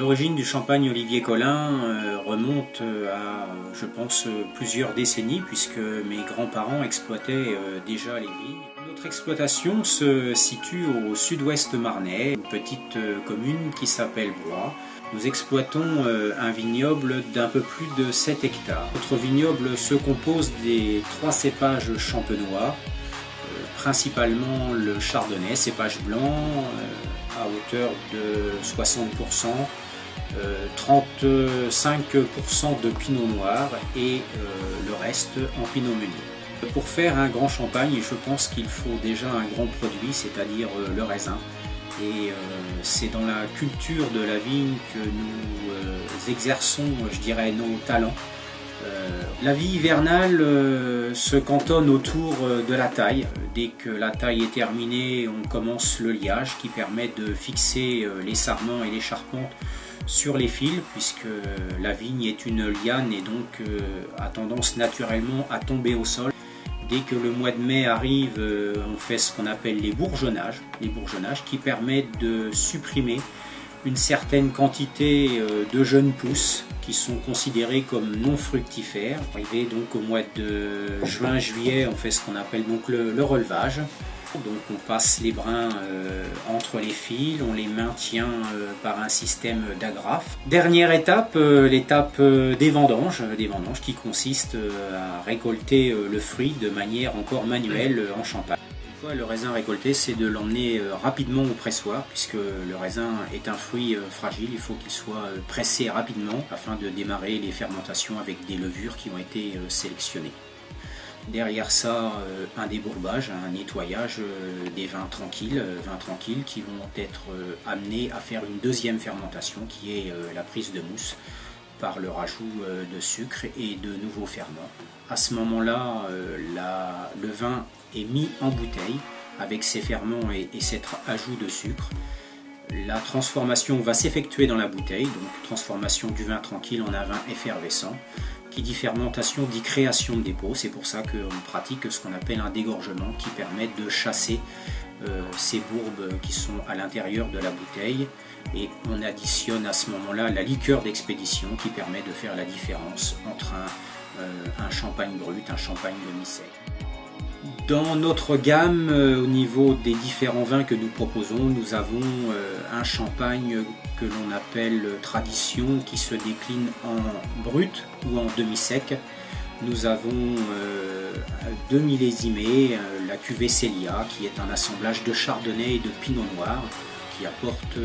L'origine du champagne Olivier Collin remonte à, je pense, plusieurs décennies, puisque mes grands-parents exploitaient déjà les vignes. Notre exploitation se situe au sud-ouest marnais, une petite commune qui s'appelle Broye. Nous exploitons un vignoble d'un peu plus de 7 hectares. Notre vignoble se compose des 3 cépages champenois, principalement le chardonnay, cépage blanc, à hauteur de 60%, 35% de pinot noir et le reste en pinot meunier. Pour faire un grand champagne, je pense qu'il faut déjà un grand produit, c'est-à-dire le raisin. Et c'est dans la culture de la vigne que nous exerçons, je dirais, nos talents. La vie hivernale se cantonne autour de la taille. Dès que la taille est terminée, on commence le liage qui permet de fixer les sarments et les charpentes sur les fils, puisque la vigne est une liane et donc a tendance naturellement à tomber au sol. Dès que le mois de mai arrive, on fait ce qu'on appelle les bourgeonnages qui permettent de supprimer une certaine quantité de jeunes pousses qui sont considérés comme non fructifères. Arrivé donc au mois de juin-juillet, on fait ce qu'on appelle donc le relevage. Donc on passe les brins entre les fils, on les maintient par un système d'agrafe. Dernière étape, l'étape des vendanges qui consiste à récolter le fruit de manière encore manuelle en Champagne. Une fois le raisin récolté, c'est de l'emmener rapidement au pressoir, puisque le raisin est un fruit fragile, il faut qu'il soit pressé rapidement afin de démarrer les fermentations avec des levures qui ont été sélectionnées. Derrière ça, un débourbage, un nettoyage des vins tranquilles qui vont être amenés à faire une deuxième fermentation qui est la prise de mousse par le rajout de sucre et de nouveaux ferments. À ce moment-là, le vin est mis en bouteille avec ses ferments et cet ajout de sucre. La transformation va s'effectuer dans la bouteille, donc transformation du vin tranquille en un vin effervescent. Qui dit fermentation dit création de dépôts, c'est pour ça qu'on pratique ce qu'on appelle un dégorgement qui permet de chasser ces bourbes qui sont à l'intérieur de la bouteille, et on additionne à ce moment-là la liqueur d'expédition qui permet de faire la différence entre un champagne brut, un champagne demi-sec. Dans notre gamme, au niveau des différents vins que nous proposons, nous avons un champagne que l'on appelle tradition qui se décline en brut ou en demi-sec. Nous avons 2 millésimés, la cuvée Célia qui est un assemblage de chardonnay et de pinot noir qui apporte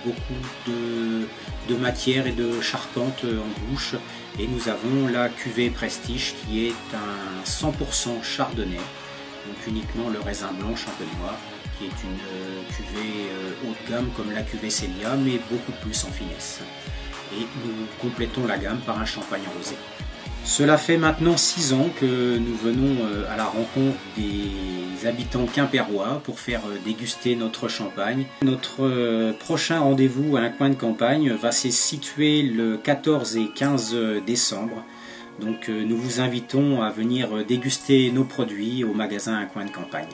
beaucoup de matière et de charpente en bouche. Et nous avons la cuvée Prestige qui est un 100% chardonnay, donc uniquement le raisin blanc champenois, qui est une cuvée haut de gamme comme la cuvée Célia, mais beaucoup plus en finesse. Et nous complétons la gamme par un champagne rosé. Cela fait maintenant 6 ans que nous venons à la rencontre des habitants quimpérois pour faire déguster notre champagne. Notre prochain rendez-vous à un coin de campagne va se situer le 14 et 15 décembre. Donc nous vous invitons à venir déguster nos produits au magasin Un Coin de Campagne.